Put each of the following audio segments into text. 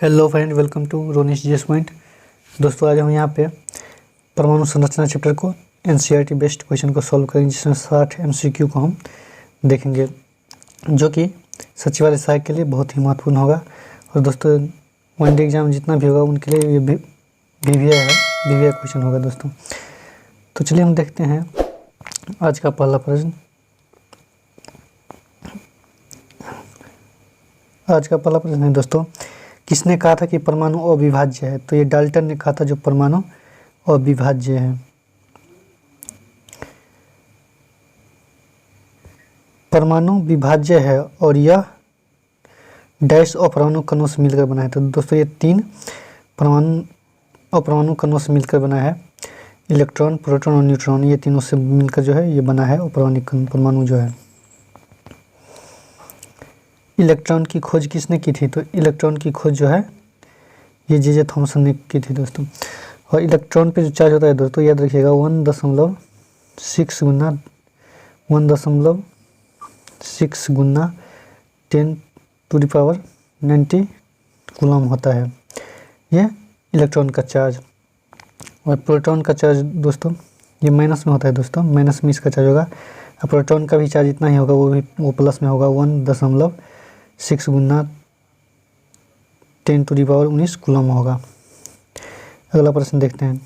Hello friend, welcome to Ronish GS point. दोस्तों, आज हम यहाँ पे परमाणु संरचना चैप्टर को एनसीईआरटी बेस्ड क्वेश्चन को सॉल्व करेंगे, जिसमें 60 एमसीक्यू को हम देखेंगे, जो कि सचिवालय सहायक के लिए बहुत ही महत्वपूर्ण होगा। और दोस्तों, वन डे एग्जाम जितना भी होगा उनके लिए ये वीवीआई क्वेश्चन होगा दोस्तों। तो चलिए हम देखते हैं आज का पहला प्रश्न। आज का पहला प्रश्न है दोस्तों, किसने कहा था कि परमाणु अविभाज्य है? तो ये डाल्टन ने कहा था जो परमाणु अविभाज्य है। परमाणु विभाज्य है और यह डैश और परमाणु कणों से मिलकर बना है। तो दोस्तों, ये 3 परमाणु और परमाणु कणों से मिलकर बना है। इलेक्ट्रॉन, प्रोटॉन और न्यूट्रॉन, ये तीनों से मिलकर जो है ये बना है अपरमाणिक परमाणु जो है। इलेक्ट्रॉन की खोज किसने की थी? तो इलेक्ट्रॉन की खोज जो है ये जे थॉमसन ने की थी दोस्तों। और इलेक्ट्रॉन पे जो चार्ज होता है दोस्तों, याद रखिएगा 1.6 गुना 1.6 गुना 10⁻90 कूलम होता है ये इलेक्ट्रॉन का चार्ज। और प्रोटॉन का चार्ज दोस्तों ये माइनस में होता है दोस्तों, माइनस में इसका चार्ज होगा। और प्रोटॉन का भी चार्ज इतना ही होगा, वो प्लस में होगा, 1.6 गुना 10⁻19 कूलम होगा। अगला प्रश्न देखते हैं।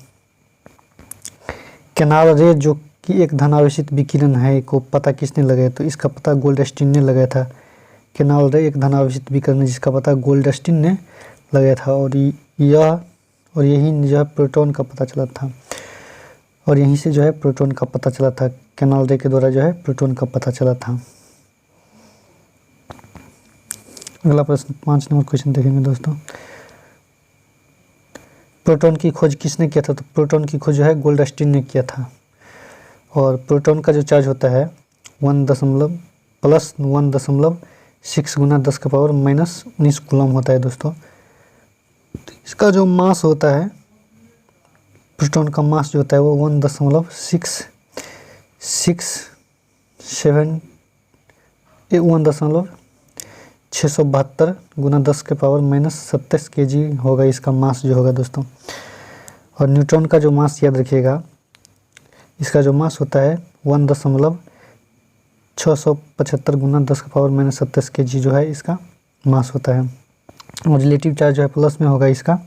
कैनाल रे जो कि एक धनावेशित विकिरण है को पता किसने लगाया? तो इसका पता गोल्डस्टीन ने लगाया था। कैनाल रे एक धनावेशित विकिरण है जिसका पता गोल्डस्टीन ने लगाया था। और यही जो है प्रोटॉन का पता चला था। और यहीं से जो है प्रोटॉन का पता चला था। कैनाल रे के द्वारा जो है प्रोटॉन का पता चला था। अगला प्रश्न 5 नंबर क्वेश्चन देखेंगे दोस्तों। प्रोटॉन की खोज किसने किया था? तो प्रोटॉन की खोज जो है गोल्डस्टीन ने किया था। और प्रोटॉन का जो चार्ज होता है 1.6 गुना 10⁻⁻19 कूलम होता है दोस्तों। इसका जो मास होता है, प्रोटॉन का मास जो होता है वो 1.672 गुना 10⁻⁻27 kg होगा इसका मास जो होगा दोस्तों। और न्यूट्रॉन का जो मास याद रखिएगा, इसका जो मास होता है 1.675 गुना 10⁻⁻27 kg जो है इसका मास होता है। और रिलेटिव चार्ज जो है प्लस में होगा इसका।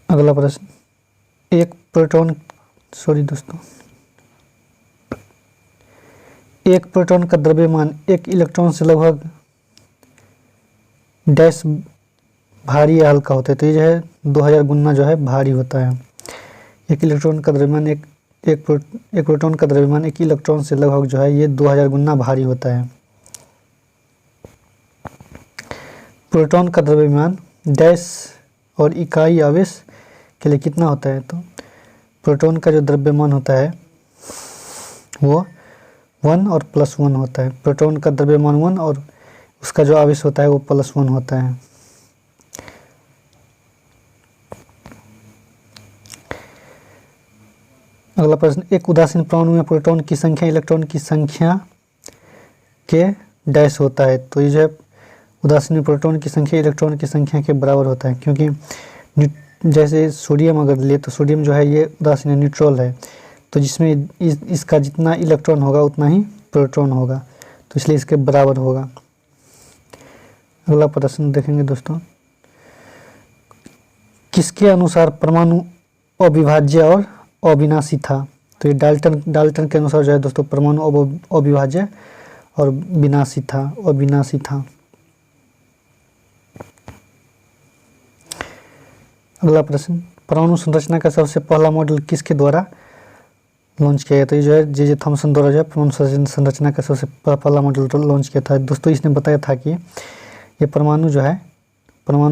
अगला प्रश्न, एक प्रोटॉन का द्रव्यमान एक इलेक्ट्रॉन से लगभग डैश भारी या हल्का होता है। तो ये जो है 2000 गुना जो है भारी होता है। एक प्रोटॉन का द्रव्यमान एक इलेक्ट्रॉन से लगभग जो है ये 2000 गुना भारी होता है। प्रोटॉन का द्रव्यमान डैश और इकाई आवेश के लिए कितना होता है? तो प्रोटॉन का जो द्रव्यमान होता है वो 1 और +1 होता है। प्रोटॉन का द्रव्यमान 1 और उसका जो आवेश होता है वो +1 होता है। अगला प्रश्न, एक उदासीन परमाणु में प्रोटॉन की संख्या इलेक्ट्रॉन की संख्या के डैश होता है। तो ये जो है उदासीन में प्रोटॉन की संख्या इलेक्ट्रॉन की संख्या के बराबर होता है, क्योंकि जैसे सोडियम अगर ले तो सोडियम जो है ये उदासीन है, न्यूट्रल है। तो जिसमें इसका जितना इलेक्ट्रॉन होगा उतना ही प्रोटॉन होगा, तो इसलिए इसके बराबर होगा। अगला प्रश्न देखेंगे दोस्तों, किसके अनुसार परमाणु अविभाज्य और अविनाशी था? तो ये डाल्टन के अनुसार जो है दोस्तों परमाणु अविभाज्य और अविनाशी था। अगला प्रश्न, परमाणु संरचना का सबसे पहला मॉडल किसके द्वारा लॉन्च किया गया? तो ये जो है जे थॉमसन द्वारा जो है परमाणु संरचना का सबसे पहला मॉडल लॉन्च किया था दोस्तों। इसने बताया था कि ये परमाणु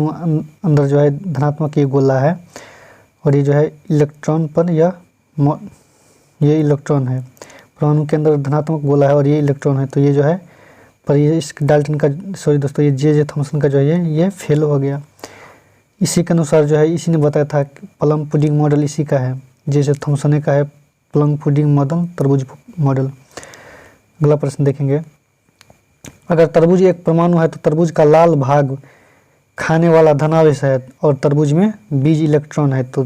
अंदर जो है धनात्मक ये गोला है, और ये जो है इलेक्ट्रॉन पर ये इलेक्ट्रॉन है। परमाणु के अंदर धनात्मक गोला है और ये इलेक्ट्रॉन है। तो ये जो है पर ये इस डाल्टन का दोस्तों ये जे थॉमसन का जो है ये फेल हो गया। इसी के अनुसार जो है इसी ने बताया था कि प्लम पुडिंग मॉडल इसी का है, जे थॉमसन का है प्लम पुडिंग मॉडल, तरबूज मॉडल। अगला प्रश्न देखेंगे, अगर तरबूज एक परमाणु है तो तरबूज का लाल भाग खाने वाला धनावेश है और तरबूज में बीज इलेक्ट्रॉन है। तो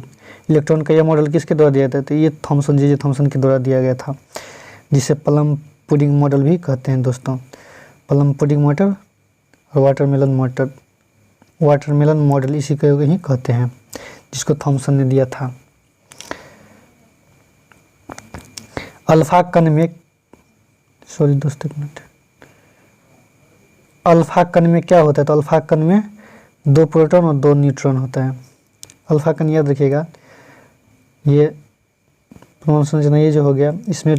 इलेक्ट्रॉन का यह मॉडल किसके द्वारा दिया था? तो ये थॉमसन, जे थॉमसन के द्वारा दिया गया था, जिसे प्लम पुडिंग मॉडल भी कहते हैं दोस्तों। प्लम पुडिंग मॉडल और वाटरमेलन मॉडल इसी को ही कहते हैं, जिसको थॉमसन ने दिया था। अल्फा कण में, सॉरी दोस्तों एक मिनट, अल्फा कण में क्या होता है? तो अल्फा कण में 2 प्रोटॉन और 2 न्यूट्रॉन होता है। अल्फा कण याद रखिएगा, ये परमाणु संरचना ये जो हो गया, इसमें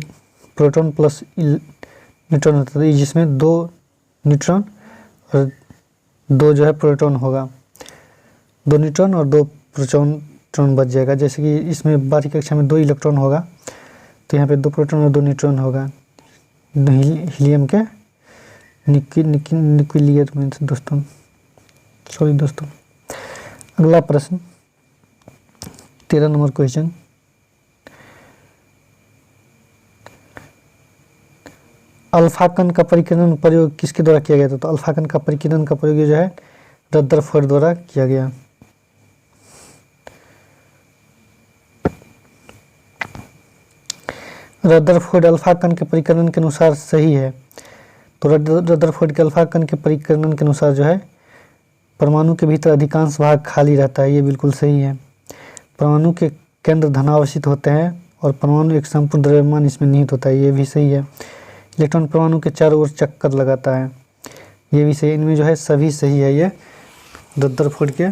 प्रोटॉन प्लस न्यूट्रॉन होता है, जिसमें 2 न्यूट्रॉन और 2 जो है प्रोटॉन होगा। 2 न्यूट्रॉन और 2 प्रोटॉन बच जाएगा। जैसे कि इसमें बाकी कक्षा में 2 इलेक्ट्रॉन होगा, तो यहाँ पे 2 प्रोटॉन और 2 न्यूट्रॉन होगा हीलियम के न्यूक्लियर में दोस्तों। सॉरी दोस्तों, अगला प्रश्न 13 नंबर क्वेश्चन। अल्फा कण का परिकीर्णन प्रयोग किसके द्वारा किया गया था? तो अल्फा कण का परिकीर्णन का प्रयोग जो है रदरफोर्ड द्वारा किया गया। रदरफोर्ड अल्फा कण के परिकीर्णन के अनुसार सही है। तो रदरफोर्ड के अल्फा कण के परिकीर्णन के अनुसार जो है परमाणु के भीतर अधिकांश भाग खाली रहता है, ये बिल्कुल सही है। परमाणु के केंद्र धनावेशित होते हैं और परमाणु एक संपूर्ण द्रव्यमान इसमें निहित होता है, ये भी सही है। इलेक्ट्रॉन परमाणु के चारों ओर चक्कर लगाता है, ये भी सही। इनमें जो है सभी सही है। ये रदरफोर्ड के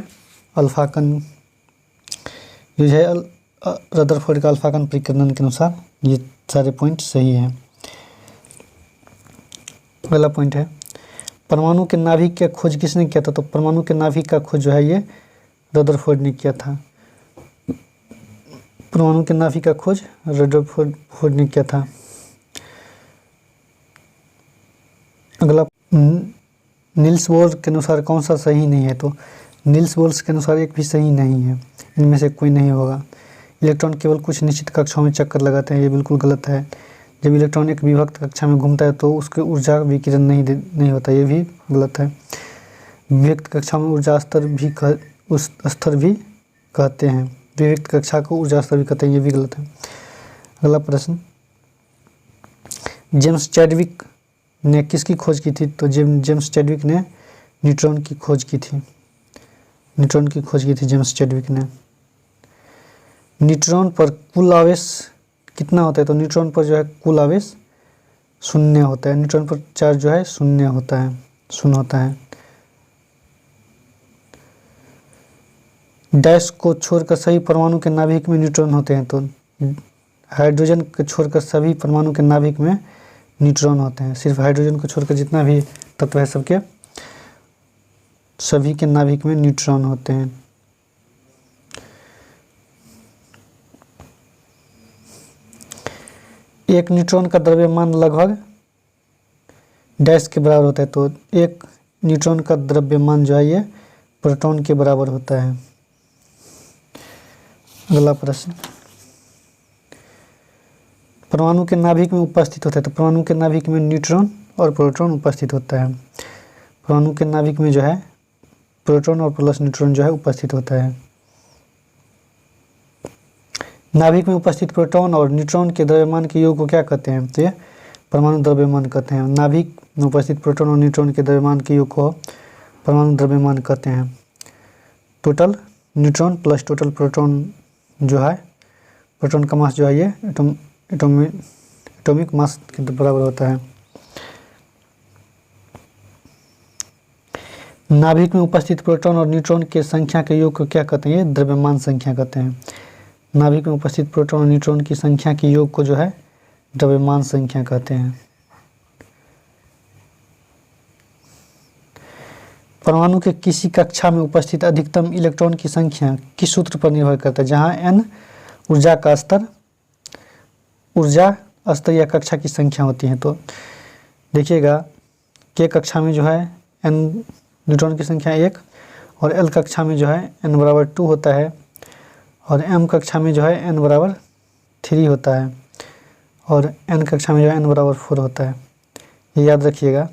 अल्फा कण जो है रदरफोर्ड का अल्फा कण परिकीर्णन के अनुसार ये सारे पॉइंट सही हैं। पहला पॉइंट है परमाणु के नाभिक की खोज किसने किया था? तो परमाणु के नाभिक का खोज जो है ये रदरफोर्ड ने किया था। परमाणु के नाभिक का खोज रदरफोर्ड ने किया था। अगला नील्स बोर के अनुसार कौन सा सही नहीं है? तो नील्स बोर के अनुसार एक भी सही नहीं है, इनमें से कोई नहीं होगा। इलेक्ट्रॉन केवल कुछ निश्चित कक्षाओं में चक्कर लगाते हैं, ये बिल्कुल गलत है। जब इलेक्ट्रॉन एक विभक्त कक्षा में घूमता है तो उसके ऊर्जा विकिरण नहीं होता, ये भी गलत है। विभक्त कक्षा में ऊर्जा स्तर भी उस स्तर भी कहते हैं, विभक्त कक्षा को ऊर्जा स्तर भी कहते हैं, ये भी गलत है। अगला प्रश्न जेम्स चैडविक ने किसकी खोज की थी? तो जेम्स चैडविक ने न्यूट्रॉन की खोज की थी। न्यूट्रॉन की खोज की थी जेम्स चैडविक ने। न्यूट्रॉन पर कुल आवेश कितना होता है? तो न्यूट्रॉन पर जो है कुल आवेश 0 होता है। न्यूट्रॉन पर चार्ज जो है 0 होता है, 0 होता है। डैश को छोड़कर सभी परमाणु के नाभिक में न्यूट्रॉन होते हैं। तो हाइड्रोजन को छोड़कर सभी परमाणु के नाभिक में न्यूट्रॉन होते हैं। सिर्फ हाइड्रोजन को छोड़कर जितना भी तत्व है सबके सभी के नाभिक में न्यूट्रॉन होते हैं। एक न्यूट्रॉन का द्रव्यमान लगभग डैश के बराबर होता है। तो एक न्यूट्रॉन का द्रव्यमान जो है ये प्रोटॉन के बराबर होता है। अगला प्रश्न परमाणु के नाभिक में उपस्थित होता है। तो परमाणु के नाभिक में न्यूट्रॉन और प्रोटॉन उपस्थित होता है। परमाणु के नाभिक में जो है प्रोटॉन और प्लस न्यूट्रॉन जो है उपस्थित होता है। नाभिक में उपस्थित प्रोटॉन और न्यूट्रॉन के द्रव्यमान के योग को क्या कहते हैं? तो ये परमाणु द्रव्यमान कहते हैं। नाभिक में उपस्थित प्रोटॉन और न्यूट्रॉन के द्रव्यमान के योग को परमाणु द्रव्यमान कहते हैं। Total neutron plus total proton जो है, प्रोटॉन का मास जो है ये एटॉमिक मास के बराबर होता है। नाभिक में उपस्थित प्रोटॉन और न्यूट्रॉन के संख्या के योग को क्या कहते हैं? ये द्रव्यमान संख्या कहते हैं। नाभिक में उपस्थित प्रोटॉन और न्यूट्रॉन की संख्या के योग को जो है द्रव्यमान संख्या कहते हैं। परमाणु के किसी कक्षा में उपस्थित अधिकतम इलेक्ट्रॉन की संख्या किस सूत्र पर निर्भर करता है? जहाँ n ऊर्जा या कक्षा की संख्या होती है। तो देखिएगा के कक्षा में जो है n न्यूट्रॉन की संख्या 1 और l कक्षा में जो है n बराबर 2 होता है और m कक्षा में जो है n बराबर 3 होता है और n कक्षा में जो है n बराबर 4 होता है। ये याद रखिएगा।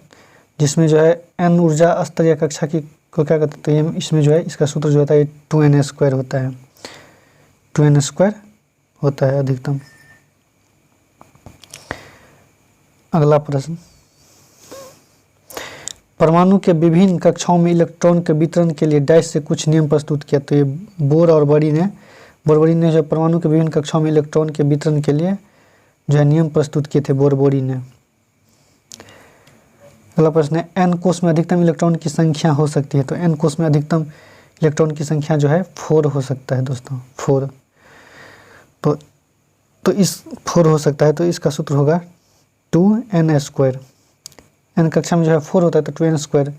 जिसमें जो है n ऊर्जा स्तर या कक्षा की को क्या कहते हैं, तो ये इसमें जो है इसका सूत्र जो होता है 2n² होता है, 2n² होता है अधिकतम। अगला प्रश्न, परमाणु के विभिन्न कक्षाओं में इलेक्ट्रॉन के वितरण के लिए डैश से कुछ नियम प्रस्तुत किया। तो ये बोर और बड़ी ने जो परमाणु के विभिन्न कक्षाओं में इलेक्ट्रॉन के वितरण के लिए जो है नियम प्रस्तुत किए थे बोरबोरी ने। अगला प्रश्न है, n कोष में अधिकतम इलेक्ट्रॉन की संख्या हो सकती है। तो n कोष में अधिकतम इलेक्ट्रॉन की संख्या जो है 4 हो सकता है दोस्तों, 4। तो इस 4 हो सकता है, तो इसका सूत्र होगा 2n²। n कक्षा में जो है 4 होता है तो 2n²,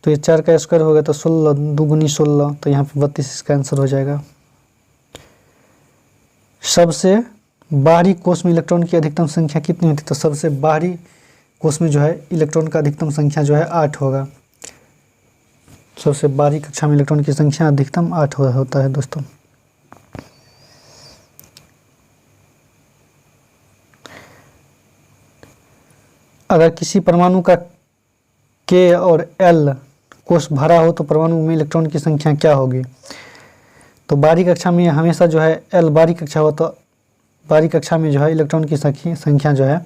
तो ये 4 का स्क्वायर होगा तो 16, 2 गुनी 16, तो यहाँ पे 32 इसका आंसर हो जाएगा। सबसे बाहरी कोष में इलेक्ट्रॉन की अधिकतम संख्या कितनी होती है। तो सबसे बाहरी कोष में जो है इलेक्ट्रॉन का अधिकतम संख्या जो है 8 होगा। सबसे बाहरी कक्षा में इलेक्ट्रॉन की संख्या अधिकतम 8 होता है दोस्तों। अगर किसी परमाणु का K और L कोष भरा हो तो परमाणु में इलेक्ट्रॉन की संख्या क्या होगी। तो बाहरी कक्षा में हमेशा जो है L बाहरी कक्षा हो, तो बाहरी कक्षा में जो है इलेक्ट्रॉन की संख्या जो है,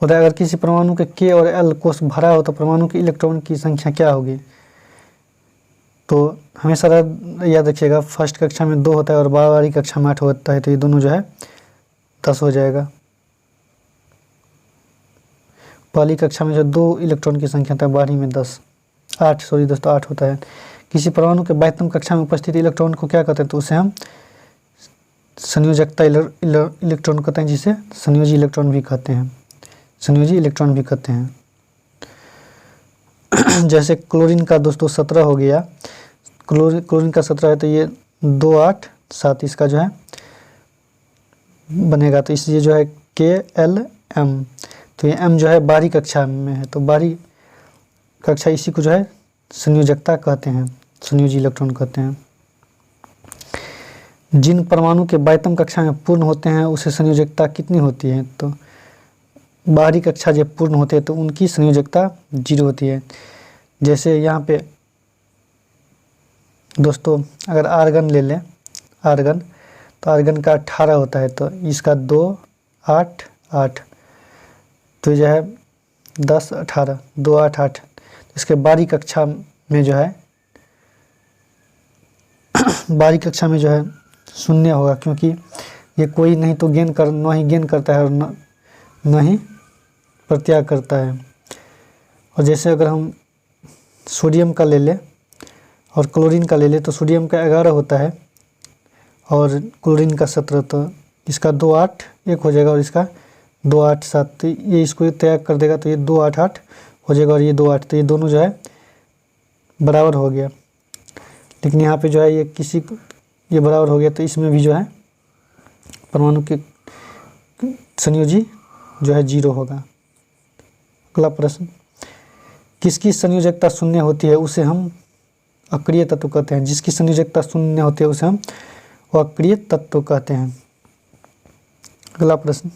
और अगर किसी परमाणु के K और L कोष भरा हो तो परमाणु की इलेक्ट्रॉन की संख्या क्या होगी। तो हमेशा याद रखिएगा, फर्स्ट कक्षा में 2 होता है और बाहरी कक्षा में 8 होता है, तो ये दोनों जो है 10 हो जाएगा। पहली कक्षा में जो 2 इलेक्ट्रॉन की संख्या था, बाहरी में 8 होता है। किसी परमाणु के बाह्यतम कक्षा में उपस्थित इलेक्ट्रॉन को क्या कहते हैं। तो उसे हम संयोजकता इलेक्ट्रॉन कहते हैं, जिसे संयोजी इलेक्ट्रॉन भी कहते हैं। जैसे क्लोरीन का दोस्तों 17 हो गया, क्लोरीन का 17 है, तो ये 2 8 7 इसका जो है बनेगा। तो इसलिए जो है KLM, तो ये M जो है बाहरी कक्षा में है, तो बाहरी कक्षा इसी को जो है संयोजकता कहते हैं, संयोजी इलेक्ट्रॉन कहते हैं। जिन परमाणु के बाह्यतम कक्षा में पूर्ण होते हैं उसे संयोजकता कितनी होती है। तो बाहरी कक्षा जब पूर्ण होते हैं तो उनकी संयोजकता 0 होती है। जैसे यहाँ पे दोस्तों अगर आर्गन ले लें, आर्गन, तो आर्गन का 18 होता है, तो इसका 2 8 8, तो जो है 10 18, 2 8 8। इसके बाहरी कक्षा में जो है बाहरी कक्षा में जो है 0 होगा, क्योंकि ये कोई नहीं तो न ही गेन करता है और न ही प्रत्याग करता है। और जैसे अगर हम सोडियम का ले लें और क्लोरीन का ले लें, तो सोडियम का 11 होता है और क्लोरीन का 17, तो इसका 2 8 1 हो जाएगा और इसका 2 8 7, तो ये इसको त्याग कर देगा, तो ये 2 8 8 हो जाएगा और ये 2 8, तो ये दोनों जो है बराबर हो गया। लेकिन यहाँ पे जो है ये बराबर हो गया, तो इसमें भी जो है परमाणु के संयोजी जो है 0 होगा। अगला प्रश्न, किसकी संयोजकता 0 होती है उसे हम अक्रिय तत्व कहते हैं। जिसकी संयोजकता 0 होती है उसे हम अक्रिय तत्व कहते हैं। अगला प्रश्न,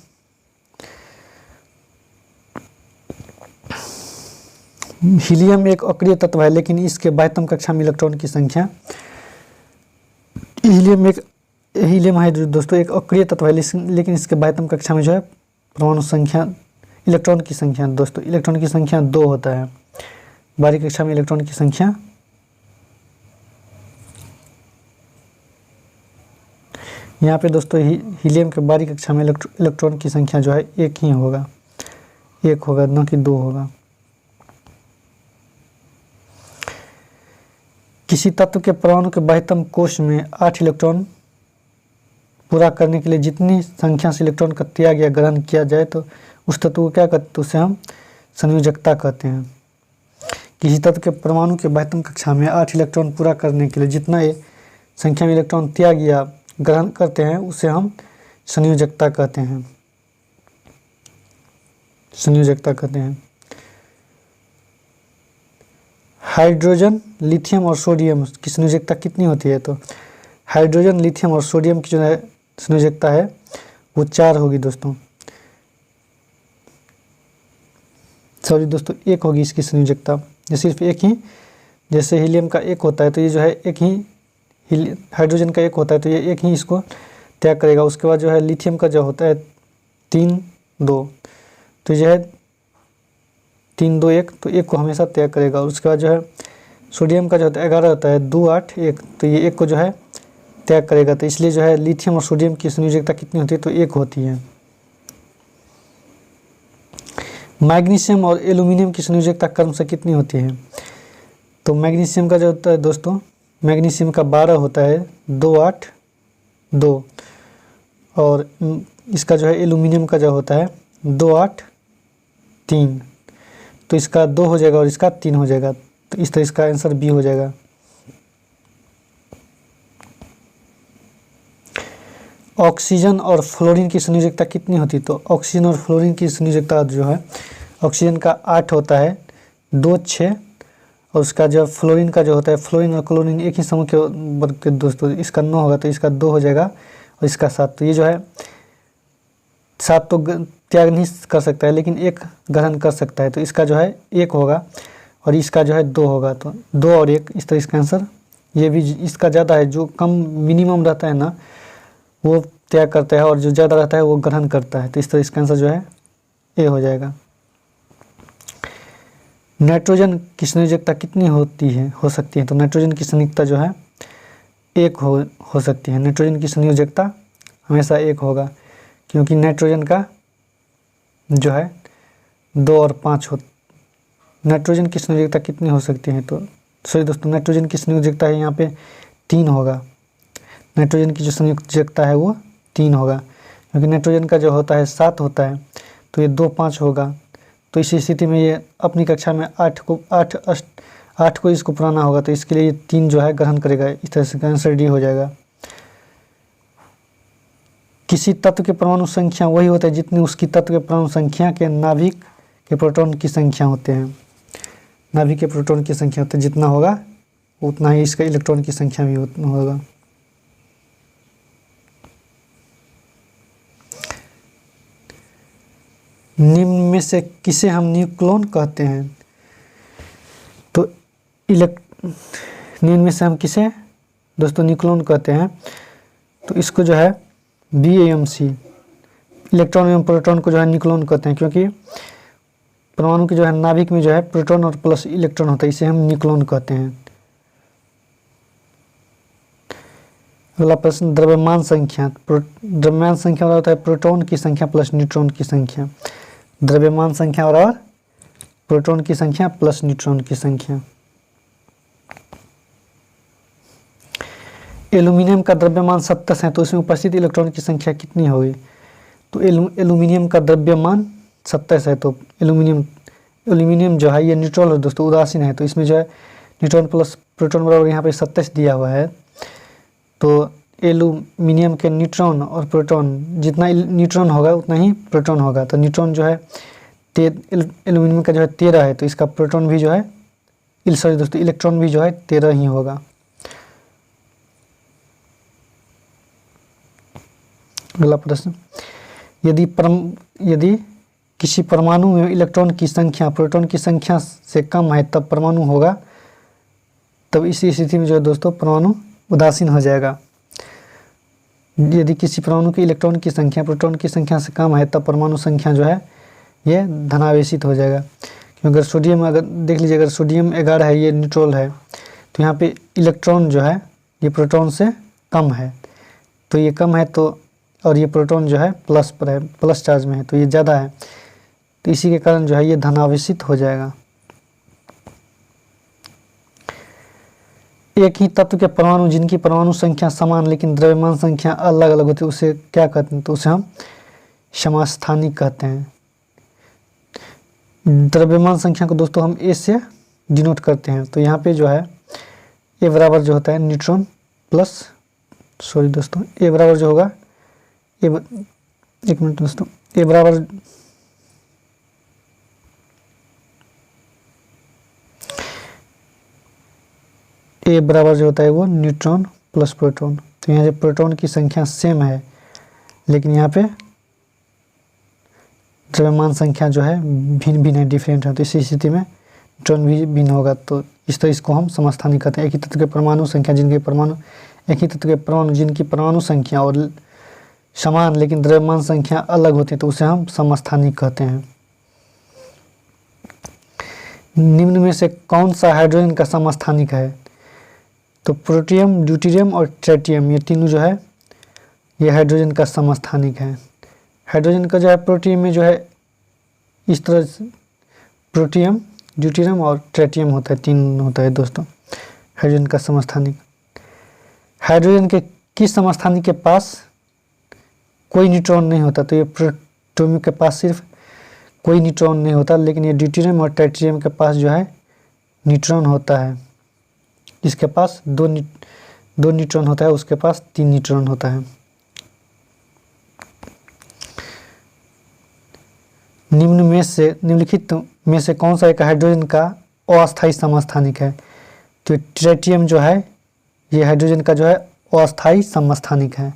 हीलियम एक अक्रिय तत्व है, लेकिन इसके बाह्यतम कक्षा में इलेक्ट्रॉन की संख्या, हीलियम है दोस्तों एक अक्रिय तत्व है, लेकिन इसके बाह्यतम कक्षा में जो है परमाणु संख्या, इलेक्ट्रॉन की संख्या दोस्तों, इलेक्ट्रॉन की संख्या 2 होता है। बाहरी कक्षा में इलेक्ट्रॉन की संख्या यहाँ पे दोस्तों हीलियम के बाहरी कक्षा में इलेक्ट्रॉन की संख्या जो है 1 ही होगा, 1 होगा, न कि 2 होगा। किसी तत्व के परमाणु के बाह्यतम कोश में 8 इलेक्ट्रॉन पूरा करने के लिए जितनी संख्या से इलेक्ट्रॉन का त्याग या ग्रहण किया जाए तो उस तत्व को क्या कहते हैं, तो उसे हम संयोजकता कहते हैं। किसी तत्व के परमाणु के बाह्यतम कक्षा में 8 इलेक्ट्रॉन पूरा करने के लिए जितना संख्या में इलेक्ट्रॉन त्याग या ग्रहण करते हैं उसे हम संयोजकता कहते हैं, संयोजकता कहते हैं। हाइड्रोजन, लिथियम और सोडियम की संयोजकता कितनी होती है। तो हाइड्रोजन, लिथियम और सोडियम की जो है संयोजकता है वो 4 होगी दोस्तों। सॉरी दोस्तों, एक होगी इसकी संयोजकता, ये सिर्फ एक ही, जैसे हीलियम का एक होता है तो ये जो है एक ही, हाइड्रोजन का एक होता है तो ये एक ही इसको त्याग करेगा। उसके बाद जो है लिथियम का जो होता है 3 2, तो जो है 3 2 1, तो एक को हमेशा त्याग करेगा। और उसके बाद जो है सोडियम का जो होता है 11 होता है, 2 8 1, तो ये एक को जो है त्याग करेगा। तो इसलिए जो है लिथियम और सोडियम की संयोजकता कितनी होती है, तो एक होती है। मैग्नीशियम और एल्यूमिनियम की संयोजकता क्रमशः कितनी होती है, तो मैग्नीशियम का जो होता है दोस्तों, मैग्नीशियम का 12 होता है, 2 8 2, और इसका जो है एल्यूमिनियम का जो होता है 2 8 3, तो इसका 2 हो जाएगा और इसका 3 हो जाएगा। तो इस तरह इसका आंसर बी हो जाएगा। ऑक्सीजन और फ्लोरीन की संयोजकता कितनी होती है, तो ऑक्सीजन और फ्लोरीन की संयोजकता जो है, ऑक्सीजन का 8 होता है, 2 6, और उसका जो फ्लोरीन का जो होता है, फ्लोरीन और क्लोरीन एक ही समूह के वर्ग के दोस्तों, इसका 9 होगा तो इसका 2 हो जाएगा और इसका 7। तो ये जो है 7 तो त्याग नहीं कर सकता है लेकिन एक ग्रहण कर सकता है, तो इसका जो है 1 होगा और इसका जो है 2 होगा। तो 2 और 1, इस तरह इसका आंसर, ये भी इसका ज़्यादा है, जो कम मिनिमम रहता है ना वो त्याग करता है और जो ज़्यादा रहता है वो ग्रहण करता है। तो इस तरह इसका आंसर जो है ए हो जाएगा। नाइट्रोजन की संयोजकता कितनी होती है, हो सकती है, तो नाइट्रोजन की संयोजकता जो है 1 हो सकती है। नाइट्रोजन की संयोजकता हमेशा 1 होगा, क्योंकि नाइट्रोजन का जो है 2 और 5 हो। नाइट्रोजन की संयोजकता कितनी हो सकती है, तो सॉरी दोस्तों, नाइट्रोजन की संयोजकता है यहाँ पे 3 होगा। नाइट्रोजन की जो संयोजकता है वो 3 होगा, क्योंकि नाइट्रोजन का जो होता है 7 होता है, तो ये 2 5 होगा। तो इसी स्थिति में ये अपनी कक्षा में 8 को इसको पुराना होगा, तो इसके लिए ये 3 जो है ग्रहण करेगा। इस तरह से आंसर डी हो जाएगा। किसी तत्व के परमाणु संख्या वही होता है जितनी उसकी तत्व के परमाणु संख्या के नाभिक के प्रोटॉन की संख्या होते हैं। नाभिक के प्रोटॉन की संख्या होती है, जितना होगा उतना ही इसका इलेक्ट्रॉन की संख्या भी होगा। निम्न में से किसे हम न्यूक्लियन कहते हैं, तो निम्न में से हम किसे दोस्तों न्यूक्लियन कहते हैं, तो इसको जो है बी एम सी, इलेक्ट्रॉन एवं प्रोटॉन को जो है न्यूक्लियन कहते हैं, क्योंकि परमाणु के जो है नाभिक में जो है प्रोटॉन और प्लस इलेक्ट्रॉन होता है, इसे हम न्यूक्लियन कहते हैं। अगला प्रश्न, द्रव्यमान संख्या। द्रव्यमान संख्या वाला होता है प्रोटॉन की संख्या प्लस न्यूट्रॉन की संख्या। द्रव्यमान संख्या और प्रोटॉन की संख्या प्लस न्यूट्रॉन की संख्या। एल्यूमिनियम का द्रव्यमान 27 है, तो इसमें उपस्थित इलेक्ट्रॉन की संख्या कितनी होगी, तो एल्यूमिनियम का द्रव्यमान 27 है, तो एल्यूमिनियम जो है ये न्यूट्रल है दोस्तों, उदासीन है, तो इसमें जो है न्यूट्रॉन प्लस प्रोटॉन बराबर यहाँ पे 27 दिया हुआ है। तो एल्यूमिनियम के न्यूट्रॉन और प्रोटॉन, जितना न्यूट्रॉन होगा उतना ही प्रोटॉन होगा। तो न्यूट्रॉन जो है एल्यूमिनियम का जो है 13 है, तो इसका प्रोटॉन भी जो है सॉरी दोस्तों इलेक्ट्रॉन भी जो है 13 ही होगा। अगला प्रश्न, यदि किसी परमाणु में इलेक्ट्रॉन की संख्या प्रोटॉन की संख्या से कम है तब परमाणु होगा, तब इसी स्थिति में जो है दोस्तों परमाणु उदासीन हो जाएगा। यदि किसी परमाणु की इलेक्ट्रॉन की संख्या प्रोटॉन की संख्या से कम है तब परमाणु संख्या जो है ये धनावेशित हो जाएगा। क्योंकि अगर सोडियम, अगर देख लीजिए, अगर सोडियम 11 है, ये न्यूट्रल है, तो यहाँ पे इलेक्ट्रॉन जो है ये प्रोटॉन से कम है, तो ये कम है, तो और ये प्रोटॉन जो है प्लस पर है, प्लस चार्ज में है, तो ये ज़्यादा है, तो इसी के कारण जो है ये धनावेशित हो जाएगा। एक ही तत्व के परमाणु जिनकी परमाणु संख्या समान लेकिन द्रव्यमान संख्या अलग अलग होती है उसे क्या कहते हैं, तो उसे हम समस्थानिक कहते हैं। द्रव्यमान संख्या को दोस्तों हम ए से डिनोट करते हैं, तो यहाँ पे जो है ए बराबर जो होता है न्यूट्रॉन प्लस, सॉरी दोस्तों ए बराबर जो होगा एक मिनट दोस्तों, ए बराबर ए बराबर जो होता है वो न्यूट्रॉन प्लस प्रोटॉन। तो यहाँ जो प्रोटॉन की संख्या सेम है लेकिन यहाँ पे द्रव्यमान संख्या जो है भिन्न भिन्न है, डिफरेंट है, तो इसी स्थिति में न्यूट्रॉन भी भिन्न होगा। तो इस तरह इसको हम समस्थानिक कहते हैं। एक ही तत्व के परमाणु संख्या जिनके परमाणु एक ही तत्व के परमाणु जिनकी परमाणु संख्या और समान लेकिन द्रव्यमान संख्या अलग होती है तो उसे हम समस्थानिक कहते हैं। निम्न में से कौन सा हाइड्रोजन का समस्थानिक है? तो प्रोटियम, ड्यूटेरियम और ट्रिटियम, ये तीनों जो है ये हाइड्रोजन का समस्थानिक है। हाइड्रोजन का जो है प्रोटियम में जो है इस तरह प्रोटियम, ड्यूटेरियम और ट्रिटियम होता है, तीन होता है दोस्तों हाइड्रोजन का समस्थानिक। हाइड्रोजन के किस समस्थानिक के पास कोई न्यूट्रॉन नहीं होता? तो ये प्रोटियम के पास सिर्फ कोई न्यूट्रॉन नहीं होता, लेकिन ये ड्यूटेरियम और ट्रिटियम के पास जो है न्यूट्रॉन होता है। जिसके पास दो न्यूट्रॉन होता है उसके पास 3 न्यूट्रॉन होता है। निम्नलिखित में से कौन सा एक हाइड्रोजन का अस्थायी समस्थानिक है? तो ट्रिटियम जो है ये हाइड्रोजन का जो है अस्थायी समस्थानिक है।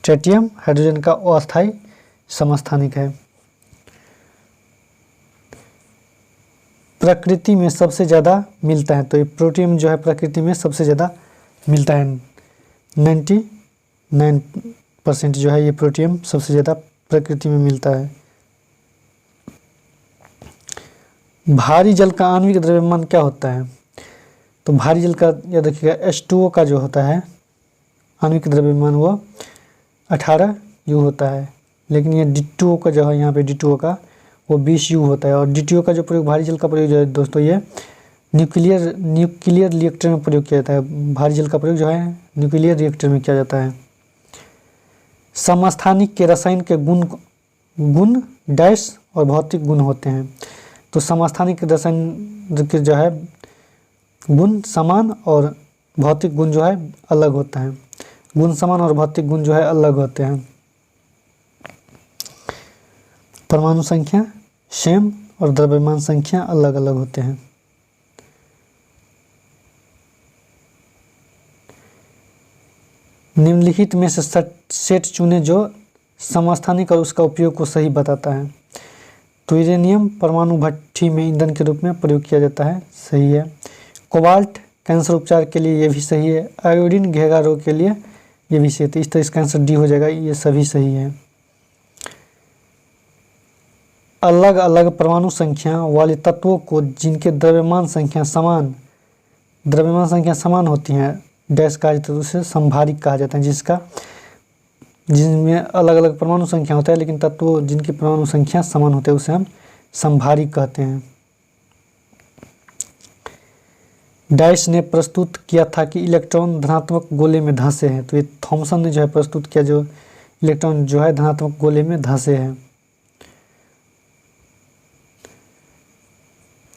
ट्रिटियम हाइड्रोजन का अस्थायी समस्थानिक है। प्रकृति में सबसे ज़्यादा मिलता है, तो ये प्रोटियम जो है प्रकृति में सबसे ज़्यादा मिलता है। 99% जो है ये प्रोटियम सबसे ज़्यादा प्रकृति में मिलता है। भारी जल का आणविक द्रव्यमान क्या होता है? तो भारी जल का याद रखिएगा H2O का जो होता है आणविक द्रव्यमान वो 18 U होता है, लेकिन ये D2O का जो है यहाँ पे D2O का वो 20 U होता है। और D2O का जो प्रयोग भारी जल का प्रयोग जो है दोस्तों ये न्यूक्लियर रिएक्टर में प्रयोग किया जाता है। भारी जल का प्रयोग जो है न्यूक्लियर रिएक्टर में किया जाता है। समस्थानिक के रसायन के गुण डैश और भौतिक गुण होते हैं। तो समस्थानिक रसायन के जो है गुण समान और भौतिक गुण जो है अलग होता है। गुण समान और भौतिक गुण जो है अलग होते हैं। परमाणु संख्या सेम और द्रव्यमान संख्या अलग अलग होते हैं। निम्नलिखित में से सेट चुने जो समस्थानिक और उसका उपयोग को सही बताता है। तो यूरेनियम परमाणु भट्ठी में ईंधन के रूप में प्रयोग किया जाता है, सही है। कोबाल्ट कैंसर उपचार के लिए ये भी सही है। आयोडीन घेगा रोग के लिए ये भी सही है। तो इस तरह इसका आंसर डी हो जाएगा, ये सभी सही है। अलग अलग परमाणु संख्या वाले तत्वों को जिनके द्रव्यमान संख्या समान होती हैं डैश कहा जाता है, तो उसे संभारिक कहा जाता है। जिनमें अलग अलग परमाणु संख्या होता है लेकिन तत्वों जिनकी परमाणु संख्या समान होते हैं उसे हम संभारिक कहते हैं। डाइस ने प्रस्तुत किया था कि इलेक्ट्रॉन धनात्मक गोले में धंसे हैं। तो ये थॉमसन ने जो है प्रस्तुत किया जो इलेक्ट्रॉन जो है धनात्मक गोले में धंसे हैं।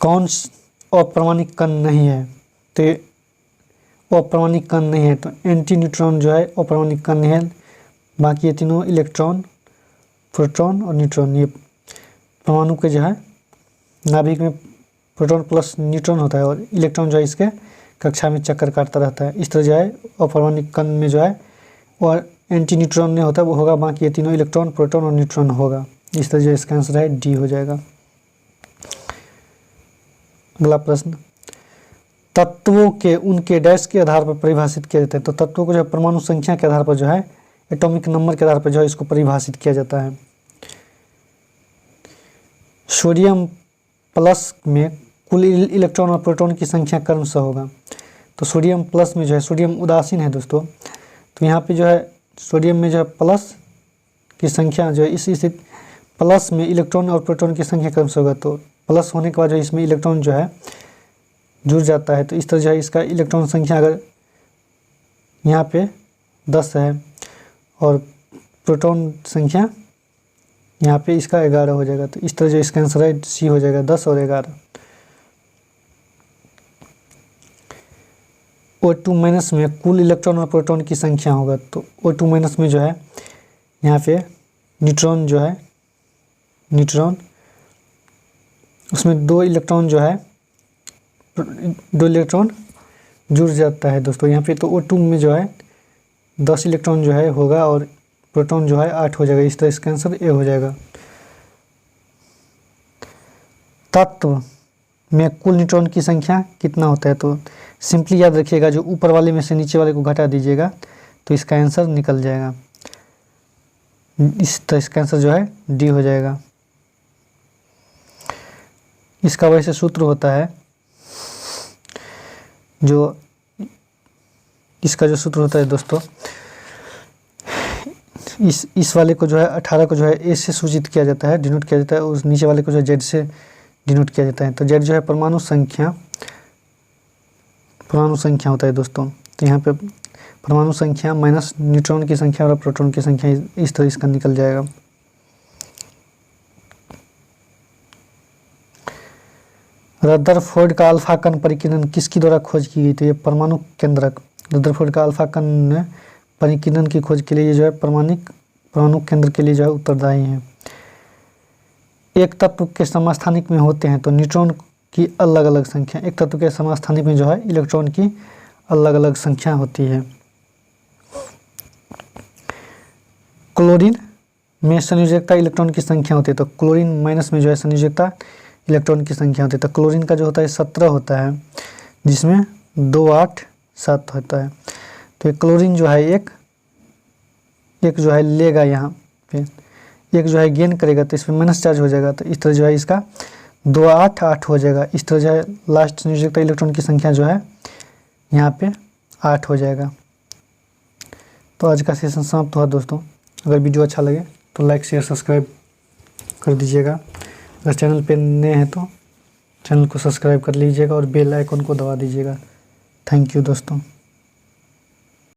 कौन अप्रमाणिक कण नहीं है? तो अप्रमाणिक कण नहीं है, तो एंटी न्यूट्रॉन जो है अप्रमाणिक कण नहीं है। बाकी ये तीनों इलेक्ट्रॉन, प्रोटॉन और न्यूट्रॉन ये परमाणु के जो है नाभिक में प्रोटॉन प्लस न्यूट्रॉन होता है और इलेक्ट्रॉन जो है इसके कक्षा में चक्कर काटता रहता है। इस तरह जो है अपर्माणिक कण में जो है और एंटी न्यूट्रॉन नहीं होता वो होगा। बाकी ये तीनों इलेक्ट्रॉन, प्रोटॉन और न्यूट्रॉन होगा। इस तरह जो इसका आंसर है डी हो जाएगा। अगला प्रश्न, तत्वों के उनके डैश के आधार पर परिभाषित किया जाता है। तो तत्वों को जो है परमाणु संख्या के आधार पर जो है एटॉमिक नंबर के आधार पर जो है इसको परिभाषित किया जाता है। सोडियम प्लस में कुल इलेक्ट्रॉन और प्रोटॉन की संख्या क्रमशः होगा। तो सोडियम प्लस में जो है सोडियम उदासीन है दोस्तों, तो यहाँ पे जो है सोडियम में जो है प्लस की संख्या जो है इस प्लस में इलेक्ट्रॉन और प्रोटॉन की संख्या क्रमशः होगा। तो प्लस होने के बाद जो इसमें इलेक्ट्रॉन जो है जुड़ जाता है। तो इस तरह जो है इसका इलेक्ट्रॉन संख्या अगर यहाँ पे 10 है और प्रोटॉन संख्या यहाँ पे इसका 11 हो जाएगा। तो इस तरह जो इसका आंसर है सी हो जाएगा, 10 और 11। O2 माइनस में कुल इलेक्ट्रॉन और प्रोटॉन की संख्या होगा। तो O2 माइनस में जो है यहाँ पे न्यूट्रॉन जो है न्यूट्रॉन उसमें 2 इलेक्ट्रॉन जो है 2 इलेक्ट्रॉन जुड़ जाता है दोस्तों यहाँ पे। तो O2 में जो है 10 इलेक्ट्रॉन जो है होगा और प्रोटॉन जो है 8 हो जाएगा। इस तरह इसका आंसर ए हो जाएगा। तत्व में कुल न्यूट्रॉन की संख्या कितना होता है। तो सिंपली याद रखिएगा, जो ऊपर वाले में से नीचे वाले को घटा दीजिएगा तो इसका आंसर निकल जाएगा। इसका आंसर जो है डी हो जाएगा। इसका वैसे सूत्र होता है, जो इसका जो सूत्र होता है दोस्तों, इस वाले को जो है 18 को जो है ए से सूचित किया जाता है, डिनोट किया जाता है, उस नीचे वाले को जो है जेड से डिनोट किया जाता है। तो जेड जो है परमाणु संख्या होता है दोस्तों। तो यहाँ पे परमाणु संख्या माइनस न्यूट्रॉन की संख्या और प्रोटॉन की संख्या, इस तरह इसका निकल जाएगा। रदरफोर्ड का अल्फा कण परिकिरण किसकी द्वारा खोज की गई। तो ये परमाणु केंद्रक रदरफोर्ड का अल्फा कण परिकिरण की खोज के लिए ये जो है परमाणु केंद्र के लिए जो है उत्तरदायी है। एक तत्व के समस्थानिक में होते हैं तो न्यूट्रॉन की अलग अलग संख्या, एक तत्व के समस्थानिक में जो है इलेक्ट्रॉन की अलग अलग संख्या होती है। क्लोरीन में संयोजकता इलेक्ट्रॉन की संख्या होती है, तो क्लोरीन माइनस में जो है संयोजकता इलेक्ट्रॉन की संख्या होती है। तो क्लोरीन का जो होता है 17 होता है, जिसमें 2 8 7 होता है। तो क्लोरीन जो है एक जो है लेगा, यहाँ पे एक जो है गेन करेगा तो इसमें माइनस चार्ज हो जाएगा। तो इस तरह जो है इसका 2 8 8 हो जाएगा। इस तरह जो है लास्ट संयोजकता इलेक्ट्रॉन की संख्या जो है यहाँ पे 8 हो जाएगा। तो आज का सेशन समाप्त हुआ दोस्तों। अगर वीडियो अच्छा लगे तो लाइक शेयर सब्सक्राइब कर दीजिएगा। अगर चैनल पे नए हैं तो चैनल को सब्सक्राइब कर लीजिएगा और बेल आइकन को दबा दीजिएगा। थैंक यू दोस्तों।